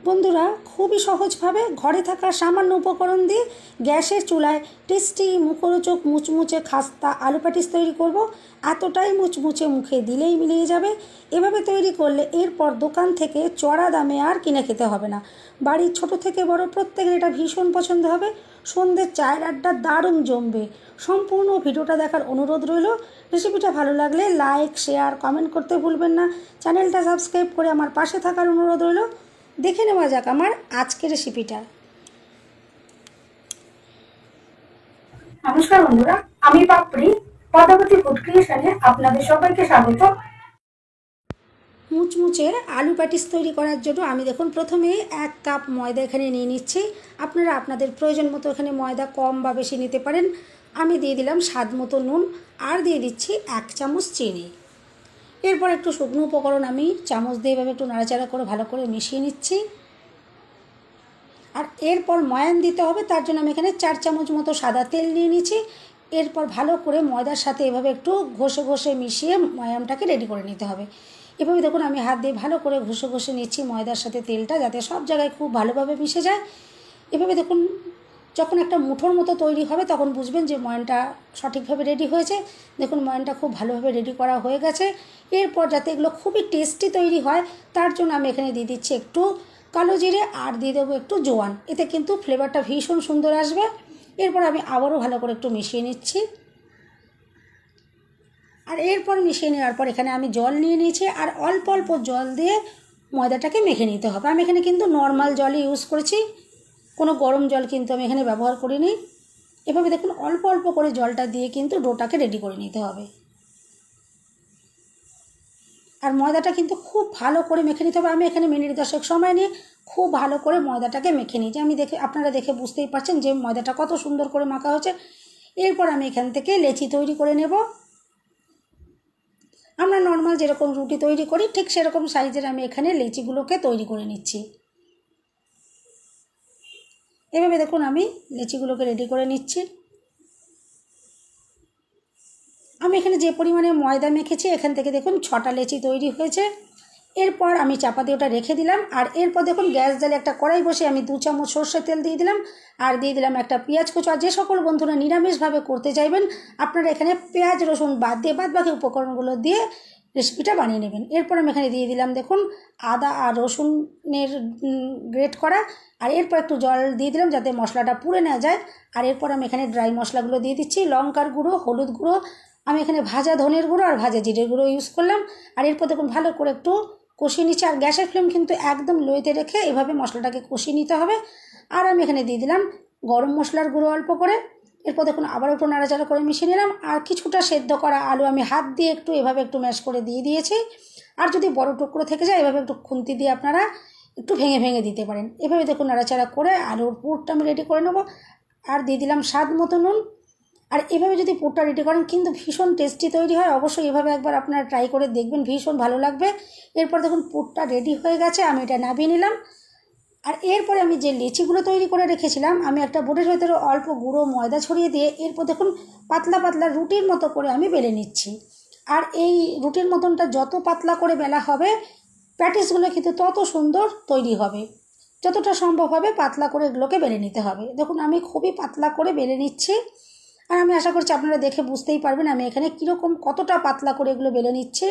বন্ধুরা খুবই সহজভাবে ঘরে থাকা সামান্য উপকরণ দিয়ে গ্যাসের চুলায় টেস্টি মুখরোচক মুচমুচে খাস্তা আলু প্যাটিস তৈরি করব। এতটাই মুচমুচে মুখে দিলেই মিলিয়ে যাবে। এভাবে তৈরি করলে এরপর দোকান থেকে চড়া দামে আর কিনে খেতে হবে না। বাড়ির ছোট থেকে বড় প্রত্যেকের এটা ভীষণ পছন্দ হবে। সন্ধ্যের চায়ের আড্ডা দারুণ জমবে। সম্পূর্ণ ভিডিওটা দেখার অনুরোধ রইল। রেসিপিটা ভালো লাগলে লাইক শেয়ার কমেন্ট করতে ভুলবেন না। চ্যানেলটা সাবস্ক্রাইব করে আমার পাশে থাকার অনুরোধ রইল। দেখে নেওয়া যাক আমার আজকের রেসিপিটা। নমস্কার বন্ধুরা, আমি পাপড়ি পদ্মাবতী ফুড ক্রিয়েশনে আপনাদের সবাইকে স্বাগত। মুচমুচে আলু প্যাটিস তৈরি করার জন্য আমি দেখুন প্রথমে 1 কাপ ময়দা এখানে নিয়ে নিচ্ছি। আপনারা আপনাদের প্রয়োজন মতো এখানে ময়দা কম বা বেশি নিতে পারেন। আমি দিয়ে দিলাম স্বাদ মতো নুন আর দিয়ে দিচ্ছি 1 চামচ চিনি। এরপর একটু শুকনো উপকরণ আমি চামচ দিয়ে এভাবে একটু নাড়াচাড়া করে ভালো করে মিশিয়ে নিচ্ছি। আর এরপর ময়ান দিতে হবে, তার জন্য আমি এখানে 4 চামচ মতো সাদা তেল নিয়ে নিচ্ছি। এরপর ভালো করে ময়দার সাথে এভাবে একটু ঘষে ঘষে মিশিয়ে ময়ামটাকে রেডি করে নিতে হবে। এভাবে দেখুন আমি হাত দিয়ে ভালো করে ঘষে ঘষে নিচ্ছি ময়দার সাথে তেলটা, যাতে সব জায়গায় খুব ভালোভাবে মিশে যায়। এভাবে দেখুন যখন একটা মুঠোর মতো তৈরি হবে তখন বুঝবেন যে ময়ানটা সঠিকভাবে রেডি হয়েছে। দেখুন ময়ানটা খুব ভালোভাবে রেডি করা হয়ে গেছে। এরপর যাতে এগুলো খুবই টেস্টি তৈরি হয় তার জন্য আমি এখানে দিয়ে দিচ্ছি একটু কালো জিরে আর দিয়ে দেবো একটু জোয়ান। এতে কিন্তু ফ্লেভারটা ভীষণ সুন্দর আসবে। এরপর আমি আবারও ভালো করে একটু মিশিয়ে নিচ্ছি। আর এরপর মিশিয়ে নেওয়ার পর এখানে আমি জল নিয়ে নিয়েছি আর অল্প অল্প জল দিয়ে ময়দাটাকে মেখে নিতে হবে। আমি এখানে কিন্তু নর্মাল জলই ইউজ করেছি, কোনো গরম জল কিন্তু আমি এখানে ব্যবহার করিনি। এভাবে দেখুন অল্প অল্প করে জলটা দিয়ে কিন্তু ডোটাকে রেডি করে নিতে হবে। আর ময়দাটা কিন্তু খুব ভালো করে মেখে নিতে হবে। আমি এখানে মিনিট 10 সময় নিয়ে খুব ভালো করে ময়দাটাকে মেখে নিয়েছি। আমি আপনারা দেখে বুঝতেই পারছেন যে ময়দাটা কত সুন্দর করে মাখা হয়েছে। এরপর আমি এখান থেকে লেচি তৈরি করে নেব। আমরা নর্মাল যেরকম রুটি তৈরি করি ঠিক সেরকম সাইজের আমি এখানে লেচিগুলোকে তৈরি করে নিচ্ছি। এভাবে দেখুন আমি লেচিগুলোকে রেডি করে নিচ্ছি। আমি এখানে যে পরিমাণে ময়দা মেখেছি এখান থেকে দেখুন 6টা লেচি তৈরি হয়েছে। এরপর আমি চাপা দিয়ে ওটা রেখে দিলাম। আর এরপর দেখুন গ্যাস জ্বালে একটা কড়াই বসে আমি 2 চামচ সর্ষের তেল দিয়ে দিলাম আর দিয়ে দিলাম একটা পেঁয়াজ কুচি। আর যে সকল বন্ধুরা নিরামিষভাবে করতে চাইবেন আপনারা এখানে পেঁয়াজ রসুন বাদ দিয়ে বাকি উপকরণগুলো দিয়ে রেসিপিটা বানিয়ে নেবেন। এরপর আমি এখানে দিয়ে দিলাম দেখুন আদা আর রসুনের গ্রেট করা। আর এরপর একটু জল দিয়ে দিলাম যাতে মশলাটা পুড়ে না যায়। আর এরপর আমি এখানে ড্রাই মশলাগুলো দিয়ে দিচ্ছি, লঙ্কার গুঁড়ো, হলুদ গুঁড়ো, আমি এখানে ভাজা ধনের গুঁড়ো আর ভাজা জিরের গুঁড়ো ইউজ করলাম। আর এরপর দেখুন ভালো করে একটু কষিয়ে নিচ্ছি। আর গ্যাসের ফ্লেম কিন্তু একদম লোতে রেখে এভাবে মশলাটাকে কষিয়ে নিতে হবে। আর আমি এখানে দিয়ে দিলাম গরম মশলার গুঁড়ো অল্প করে। এরপর দেখুন আবার একটু নাড়াচাড়া করে মিশিয়ে নিলাম। আর কিছুটা সেদ্ধ করা আলু আমি হাত দিয়ে একটু এভাবে একটু ম্যাশ করে দিয়ে দিয়েছি। আর যদি বড় টুকরো থেকে যায় এভাবে একটু খুন্তি দিয়ে আপনারা একটু ভেঙে ভেঙে দিতে পারেন। এভাবে দেখুন নাড়াচাড়া করে আলুর পুরটা আমি রেডি করে নেব। আর দিয়ে দিলাম স্বাদ মতো নুন। আর এভাবে যদি পুরটা রেডি করেন কিন্তু ভীষণ টেস্টি তৈরি হয়। অবশ্যই এভাবে একবার আপনারা ট্রাই করে দেখবেন, ভীষণ ভালো লাগবে। এরপর দেখুন পুরটা রেডি হয়ে গেছে, আমি এটা নামিয়ে নিলাম। আর এরপরে আমি যে লেচিগুলো তৈরি করে রেখেছিলাম আমি একটা বোটের ভেতরে অল্প গুঁড়ো ময়দা ছড়িয়ে দিয়ে এরপর দেখুন পাতলা পাতলা রুটির মতো করে আমি বেলে নিচ্ছি। আর এই রুটির মতনটা যত পাতলা করে বেলা হবে প্যাটিসগুলো কিন্তু তত সুন্দর তৈরি হবে। যতটা সম্ভব হবে পাতলা করে এগুলোকে বেলে নিতে হবে। দেখুন আমি খুবই পাতলা করে বেলে নিচ্ছি। আর আমি আশা করছি আপনারা দেখে বুঝতেই পারবেন আমি এখানে কীরকম কতটা পাতলা করে এগুলো বেলে নিচ্ছি।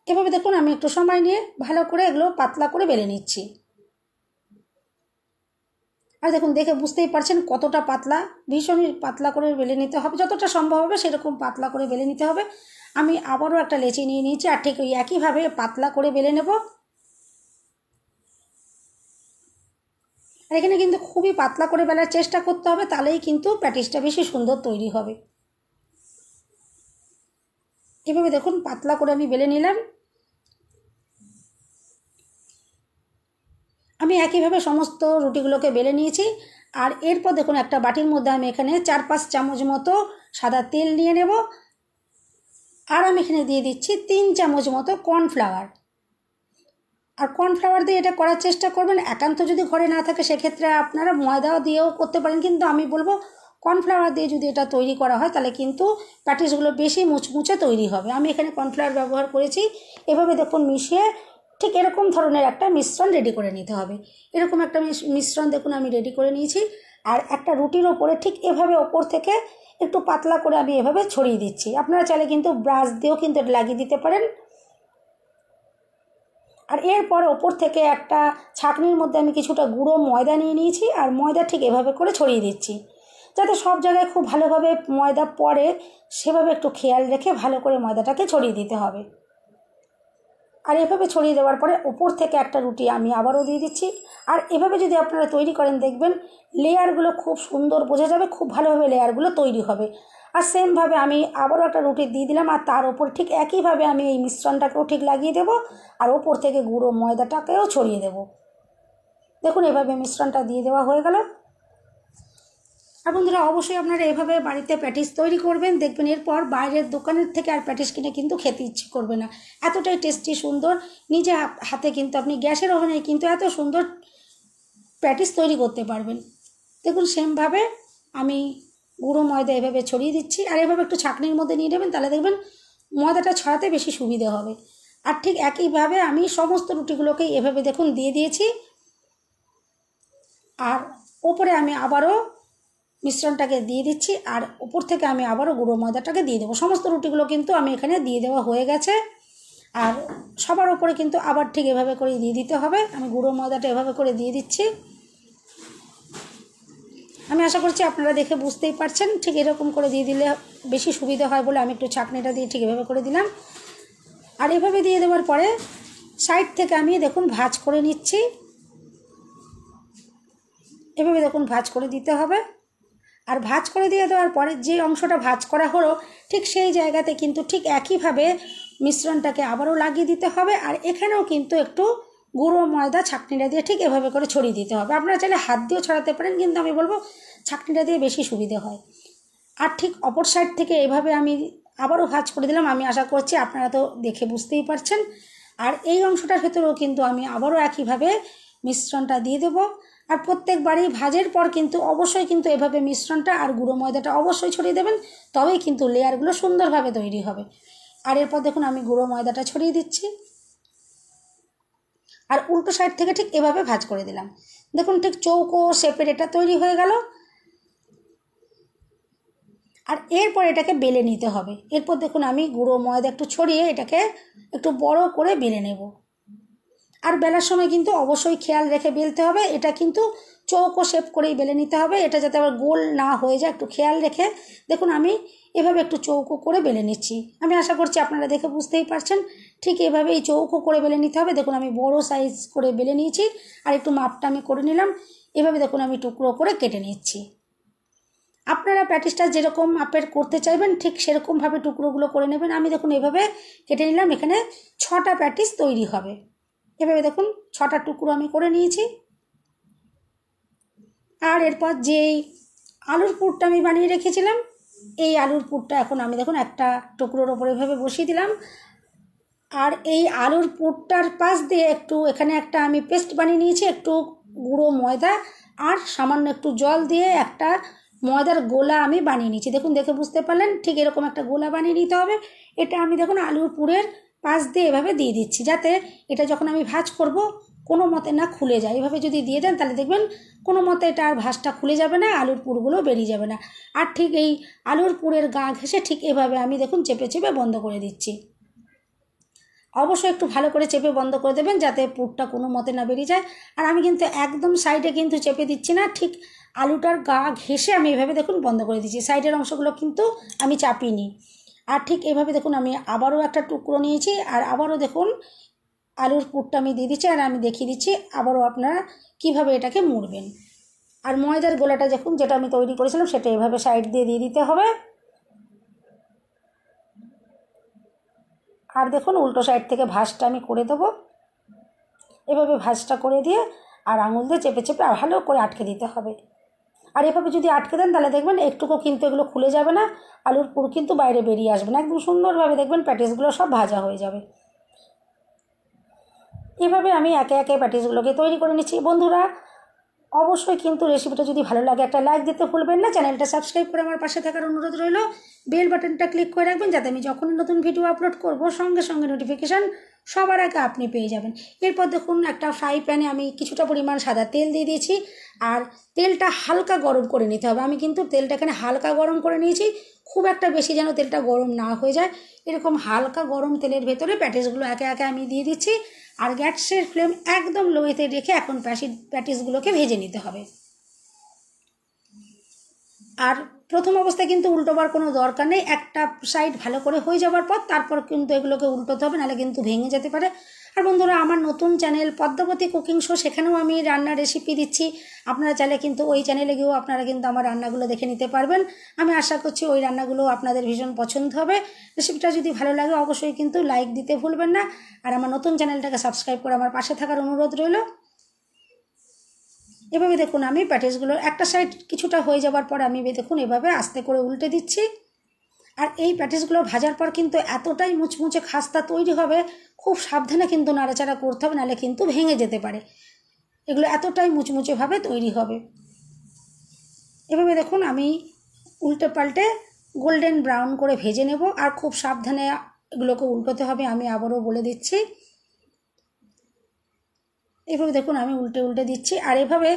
এভাবে দেখুন আমি একটু সময় নিয়ে ভালো করে এগুলো পাতলা করে বেলে নিচ্ছি। আর দেখুন দেখে বুঝতেই পারছেন কতটা পাতলা, ভীষণই পাতলা করে বেলে নিতে হবে। যতটা সম্ভব হবে সেরকম পাতলা করে বেলে নিতে হবে। আমি আবারও একটা লেচি নিয়ে নিয়েছি আর ঠিক ওই একইভাবে পাতলা করে বেলে নেব। আর এখানে কিন্তু খুবই পাতলা করে বেলার চেষ্টা করতে হবে, তাহলেই কিন্তু প্যাটিসটা বেশি সুন্দর তৈরি হবে। এভাবে দেখুন পাতলা করে আমি বেলে নিলাম। আমি একইভাবে সমস্ত রুটিগুলোকে বেলে নিয়েছি। আর এরপর দেখুন একটা বাটির মধ্যে আমি এখানে 4-5 চামচ মতো সাদা তেল নিয়ে নেব। আর আমি এখানে দিয়ে দিচ্ছি 3 চামচ মতো কর্নফ্লাওয়ার। আর কর্নফ্লাওয়ার দিয়ে এটা করার চেষ্টা করবেন। একান্ত যদি ঘরে না থাকে সেক্ষেত্রে আপনারা ময়দা দিয়েও করতে পারেন, কিন্তু আমি বলবো কর্নফ্লাওয়ার দিয়ে যদি এটা তৈরি করা হয় তাহলে কিন্তু প্যাটিসগুলো বেশি মুচমুচে তৈরি হবে। আমি এখানে কর্নফ্লাওয়ার ব্যবহার করেছি। এভাবে দেখুন মিশিয়ে ঠিক এরকম ধরনের একটা মিশ্রণ রেডি করে নিতে হবে। এরকম একটা মিশ্রণ দেখুন আমি রেডি করে নিয়েছি। আর একটা রুটির ওপরে ঠিক এভাবে ওপর থেকে একটু পাতলা করে আমি এভাবে ছড়িয়ে দিচ্ছি। আপনারা চাইলে কিন্তু ব্রাশ দিয়েও কিন্তু এটা লাগিয়ে দিতে পারেন। আর এরপর ওপর থেকে একটা ছাঁকনির মধ্যে আমি কিছুটা গুঁড়ো ময়দা নিয়ে নিয়েছি, আর ময়দা ঠিক এভাবে করে ছড়িয়ে দিচ্ছি যাতে সব জায়গায় খুব ভালোভাবে ময়দা পড়ে, সেভাবে একটু খেয়াল রেখে ভালো করে ময়দাটাকে ছড়িয়ে দিতে হবে। আর এভাবে ছড়িয়ে দেওয়ার পরে ওপর থেকে একটা রুটি আমি আবারও দিয়ে দিচ্ছি। আর এভাবে যদি আপনারা তৈরি করেন দেখবেন লেয়ারগুলো খুব সুন্দর বোঝা যাবে, খুব ভালোভাবে লেয়ারগুলো তৈরি হবে। আর সেমভাবে আমি আবারও একটা রুটি দিয়ে দিলাম, আর তার ওপর ঠিক একইভাবে আমি এই মিশ্রণটাকেও ঠিক লাগিয়ে দেবো, আর ওপর থেকে গুঁড়ো ময়দাটাকেও ছড়িয়ে দেব। দেখুন এভাবে মিশ্রণটা দিয়ে দেওয়া হয়ে গেল। আর বন্ধুরা অবশ্যই আপনারা এভাবে বাড়িতে প্যাটিস তৈরি করবেন, দেখবেন এরপর বাইরের দোকানের থেকে আর প্যাটিস কিনে কিন্তু খেতে ইচ্ছে করবে না। এতটাই টেস্টি সুন্দর, নিজে হাতে কিন্তু আপনি গ্যাসের ওভেনে কিন্তু এত সুন্দর প্যাটিস তৈরি করতে পারবেন। দেখুন সেমভাবে আমি গুঁড়ো ময়দা এভাবে ছড়িয়ে দিচ্ছি, আর এভাবে একটু ছাঁকনির মধ্যে নিয়ে নেবেন, তাহলে দেখবেন ময়দাটা ছড়াতে বেশি সুবিধে হবে। আর ঠিক একইভাবে আমি সমস্ত রুটিগুলোকেই এভাবে দেখুন দিয়ে দিয়েছি। আর ওপরে আমি আবারও মিশ্রণটাকে দিয়ে দিচ্ছি, আর উপর থেকে আমি আবারও গুঁড়ো ময়দাটাকে দিয়ে দেবো। সমস্ত রুটিগুলো কিন্তু আমি এখানে দিয়ে দেওয়া হয়ে গেছে। আর সবার উপরে কিন্তু আবার ঠিক এভাবে করে দিয়ে দিতে হবে। আমি গুঁড়ো ময়দাটা এভাবে করে দিয়ে দিচ্ছি। আমি আশা করছি আপনারা দেখে বুঝতেই পারছেন। ঠিক এরকম করে দিয়ে দিলে বেশি সুবিধা হয় বলে আমি একটু ছাঁকনিটা দিয়ে ঠিক এভাবে করে দিলাম। আর এভাবে দিয়ে দেওয়ার পরে সাইড থেকে আমি দেখুন ভাঁজ করে নিচ্ছি। এভাবে দেখুন ভাঁজ করে দিতে হবে। আর ভাঁজ করে দিয়ে দেওয়ার পরে যে অংশটা ভাঁজ করা হলো ঠিক সেই জায়গাতে কিন্তু ঠিক একইভাবে মিশ্রণটাকে আবারও লাগিয়ে দিতে হবে। আর এখানেও কিন্তু একটু গুঁড়ো ময়দা ছাঁকনিটা দিয়ে ঠিক এভাবে করে ছড়িয়ে দিতে হবে। আপনারা চাইলে হাত দিয়েও ছড়াতে পারেন, কিন্তু আমি বলবো ছাঁকনিটা দিয়ে বেশি সুবিধে হয়। আর ঠিক অপর সাইড থেকে এভাবে আমি আবারও ভাঁজ করে দিলাম। আমি আশা করছি আপনারা তো দেখে বুঝতেই পারছেন। আর এই অংশটার ভেতরেও কিন্তু আমি আবারও একইভাবে মিশ্রণটা দিয়ে দেবো। আর প্রত্যেকবারই ভাজের পর কিন্তু অবশ্যই কিন্তু এভাবে মিশ্রণটা আর গুঁড়ো ময়দাটা অবশ্যই ছড়িয়ে দেবেন, তবেই কিন্তু লেয়ারগুলো সুন্দরভাবে তৈরি হবে। আর এরপর দেখুন আমি গুঁড়ো ময়দাটা ছড়িয়ে দিচ্ছি, আর উল্টো সাইড থেকে ঠিক এভাবে ভাঁজ করে দিলাম। দেখুন ঠিক চৌকো শেপের এটা তৈরি হয়ে গেল। আর এরপর এটাকে বেলে নিতে হবে। এরপর দেখুন আমি গুঁড়ো ময়দা একটু ছড়িয়ে এটাকে একটু বড় করে বেলে নেব। আর বেলার সময় কিন্তু অবশ্যই খেয়াল রেখে বেলতে হবে। এটা কিন্তু চৌকো শেপ করেই বেলে নিতে হবে, এটা যাতে আবার গোল না হয়ে যায় একটু খেয়াল রেখে। দেখুন আমি এভাবে একটু চৌকো করে বেলে নিচ্ছি। আমি আশা করছি আপনারা দেখে বুঝতেই পারছেন। ঠিক এভাবে এই চৌকো করে বেলে নিতে হবে। দেখুন আমি বড় সাইজ করে বেলে নিয়েছি, আর একটু মাপটা আমি করে নিলাম। এভাবে দেখুন আমি টুকরো করে কেটে নিচ্ছি। আপনারা প্যাটিসটা যেরকম মাপের করতে চাইবেন ঠিক সেরকমভাবে টুকরোগুলো করে নেবেন। আমি দেখুন এভাবে কেটে নিলাম। এখানে 6টা প্যাটিস তৈরি হবে। এভাবে দেখুন 6টা টুকরো আমি করে নিয়েছি। আর এরপর যেই আলুর পুরটা আমি বানিয়ে রেখেছিলাম, এই আলুর পুরটা এখন আমি দেখুন একটা টুকরোর ওপর এভাবে বসিয়ে দিলাম। আর এই আলুর পুরটার পাশ দিয়ে একটু এখানে একটা আমি পেস্ট বানিয়ে নিয়েছি, একটু গুঁড়ো ময়দা আর সামান্য একটু জল দিয়ে একটা ময়দার গোলা আমি বানিয়ে নিয়েছি। দেখুন দেখে বুঝতে পারলেন, ঠিক এরকম একটা গোলা বানিয়ে নিতে হবে। এটা আমি দেখুন আলুর পুরের পাশ দিয়ে এভাবে দিয়ে দিচ্ছি, যাতে এটা যখন আমি ভাঁজ করব কোনো মতে না খুলে যায়। এভাবে যদি দিয়ে দেন তাহলে দেখবেন কোনো মতে এটা আর ভাঁজটা খুলে যাবে না, আলুর পুরগুলো বেরিয়ে যাবে না। আর ঠিক এই আলুর পুরের গা ঘেঁষে ঠিক এভাবে আমি দেখুন চেপে চেপে বন্ধ করে দিচ্ছি। অবশ্যই একটু ভালো করে চেপে বন্ধ করে দেবেন যাতে পুরটা কোনো মতে না বেরিয়ে যায়। আর আমি কিন্তু একদম সাইডে কিন্তু চেপে দিচ্ছি না, ঠিক আলুটার গা ঘেঁষে আমি এভাবে দেখুন বন্ধ করে দিচ্ছি। সাইডের অংশগুলো কিন্তু আমি চাপিনি। আর ঠিক এভাবে দেখুন আমি আবারও একটা টুকরো নিয়েছি, আর আবারও দেখুন আলুর পুরটা আমি দিয়ে দিচ্ছি। আর আমি দেখিয়ে দিচ্ছি আবারও আপনারা কীভাবে এটাকে মুড়বেন। আর ময়দার গোলাটা দেখুন যেটা আমি তৈরি করেছিলাম সেটা এভাবে সাইড দিয়ে দিতে হবে। আর দেখুন উল্টো সাইড থেকে ভাঁজটা আমি করে দেবো। এভাবে ভাঁজটা করে দিয়ে আর আঙুল দিয়ে চেপে চেপে ভালো করে আটকে দিতে হবে। আর এভাবে যদি আটকে দেন তাহলে দেখবেন একটুকু কিন্তু এগুলো খুলে যাবে না, আলুর পুর কিন্তু বাইরে বেরিয়ে আসবে না। একদম সুন্দরভাবে দেখবেন প্যাটিসগুলো সব ভাজা হয়ে যাবে। এভাবে আমি একে একে প্যাটিসগুলোকে তৈরি করে নিচ্ছি। বন্ধুরা অবশ্যই কিন্তু রেসিপিটা যদি ভালো লাগে একটা লাইক দিতে ভুলবেন না, চ্যানেলটা সাবস্ক্রাইব করে আমার পাশে থাকার অনুরোধ রইল। বেল বাটনটা ক্লিক করে রাখবেন যাতে আমি যখনই নতুন ভিডিও আপলোড করব সঙ্গে সঙ্গে নোটিফিকেশান সবার আগে আপনি পেয়ে যাবেন। এরপর দেখুন একটা ফ্রাই প্যানে আমি কিছুটা পরিমাণ সাদা তেল দিয়ে দিয়েছি, আর তেলটা হালকা গরম করে নিতে হবে। আমি কিন্তু তেলটা এখানে হালকা গরম করে নিয়েছি, খুব একটা বেশি যেন তেলটা গরম না হয়ে যায়। এরকম হালকা গরম তেলের ভেতরে প্যাটিসগুলো একে একে আমি দিয়ে দিচ্ছি, আর গ্যাসের ফ্লেম একদম লোয়েতে রেখে এখন প্যাটিসগুলোকে ভেজে নিতে হবে। আর প্রথম অবস্থায় কিন্তু উল্টোবার কোনো দরকার নেই, একটা সাইড ভালো করে হয়ে যাওয়ার পর তারপর কিন্তু এগুলোকে উল্টোতে হবে, নাহলে কিন্তু ভেঙে যেতে পারে। আর বন্ধুরা, আমার নতুন চ্যানেল পদ্মাবতী কুকিং শো, সেখানেও আমি রান্নার রেসিপি দিচ্ছি। আপনারা চাইলে কিন্তু ওই চ্যানেলে গিয়েও আপনারা কিন্তু আমার রান্নাগুলো দেখে নিতে পারবেন। আমি আশা করছি ওই রান্নাগুলো আপনাদের ভীষণ পছন্দ হবে। রেসিপিটা যদি ভালো লাগে অবশ্যই কিন্তু লাইক দিতে ভুলবেন না, আর আমার নতুন চ্যানেলটাকে সাবস্ক্রাইব করে আমার পাশে থাকার অনুরোধ রইল। এভাবে দেখুন আমি প্যাটিসগুলোর একটা সাইড কিছুটা হয়ে যাওয়ার পর আমি দেখুন এভাবে আস্তে করে উল্টে দিচ্ছি। আর এই প্যাটিসগুলো ভাজার পর কিন্তু এতটাই মুচমুচে খাস্তা তৈরি হবে, খুব সাবধানে কিন্তু নাড়াচাড়া করতে হবে, নাহলে কিন্তু ভেঙে যেতে পারে। এগুলো এতটাই মুচমুচেভাবে তৈরি হবে। এভাবে দেখুন আমি উল্টে পাল্টে গোল্ডেন ব্রাউন করে ভেজে নেব, আর খুব সাবধানে এগুলোকে উল্টোতে হবে, আমি আবারও বলে দিচ্ছি। এভাবে দেখুন আমি উল্টে উল্টে দিচ্ছি, আর এভাবে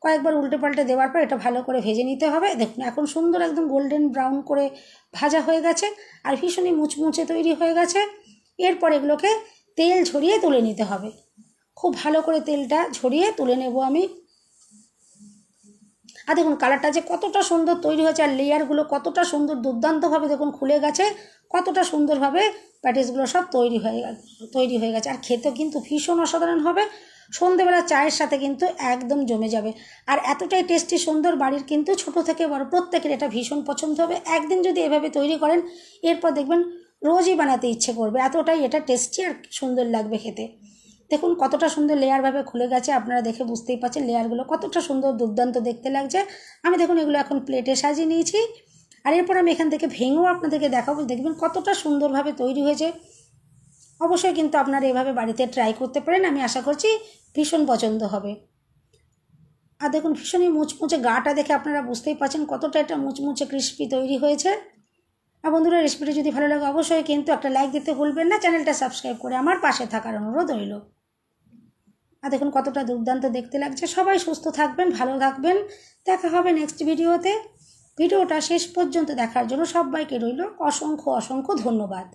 কয়েকবার উল্টে পাল্টে দেওয়ার পর এটা ভালো করে ভেজে নিতে হবে। দেখুন এখন সুন্দর একদম গোল্ডেন ব্রাউন করে ভাজা হয়ে গেছে, আর ভীষণই মুচমুচে তৈরি হয়ে গেছে। এরপর এগুলোকে তেল ঝরিয়ে তুলে নিতে হবে, খুব ভালো করে তেলটা ঝরিয়ে তুলে নেব আমি। আর দেখুন কালারটা যে কতটা সুন্দর তৈরি হয়েছে, আর লেয়ারগুলো কতটা সুন্দর দুর্দান্তভাবে দেখুন খুলে গেছে, কতটা সুন্দরভাবে প্যাটিসগুলো সব তৈরি হয়ে গেছে। আর খেতেও কিন্তু ভীষণ অসাধারণ হবে, সন্ধেবেলা চায়ের সাথে কিন্তু একদম জমে যাবে। আর এতটাই টেস্টি সুন্দর, বাড়ির কিন্তু ছোট থেকে বড় প্রত্যেকের এটা ভীষণ পছন্দ হবে। একদিন যদি এভাবে তৈরি করেন এরপর দেখবেন রোজই বানাতে ইচ্ছে করবে, এতটাই এটা টেস্টি আর সুন্দর লাগবে খেতে। দেখুন কতটা সুন্দর লেয়ারভাবে খুলে গেছে, আপনারা দেখে বুঝতেই পারছেন লেয়ারগুলো কতটা সুন্দর দুর্দান্ত দেখতে লাগছে। আমি দেখুন এগুলো এখন প্লেটে সাজিয়ে নিয়েছি, আর এরপর আমি এখান থেকে ভেঙেও আপনাদেরকে দেখাবো, দেখবেন কতটা সুন্দরভাবে তৈরি হয়েছে। অবশ্যই কিন্তু আপনারা এভাবে বাড়িতে ট্রাই করতে পারেন, আমি আশা করছি ভীষণ পছন্দ হবে। আর দেখুন ভীষণই মুচমুচে গাটা দেখে আপনারা বুঝতেই পারছেন কতটা এটা মুচমুচে ক্রিস্পি তৈরি হয়েছে। আর বন্ধুরা, রেসিপিটা যদি ভালো লাগে অবশ্যই কিন্তু একটা লাইক দিতে ভুলবেন না, চ্যানেলটা সাবস্ক্রাইব করে আমার পাশে থাকার অনুরোধ রইল। আর দেখুন কতটা দুর্দান্ত দেখতে লাগছে। সবাই সুস্থ থাকবেন, ভালো থাকবেন, দেখা হবে নেক্সট ভিডিওতে। ভিডিওটা শেষ পর্যন্ত দেখার জন্য সবাইকে রইল অসংখ্য অসংখ্য ধন্যবাদ।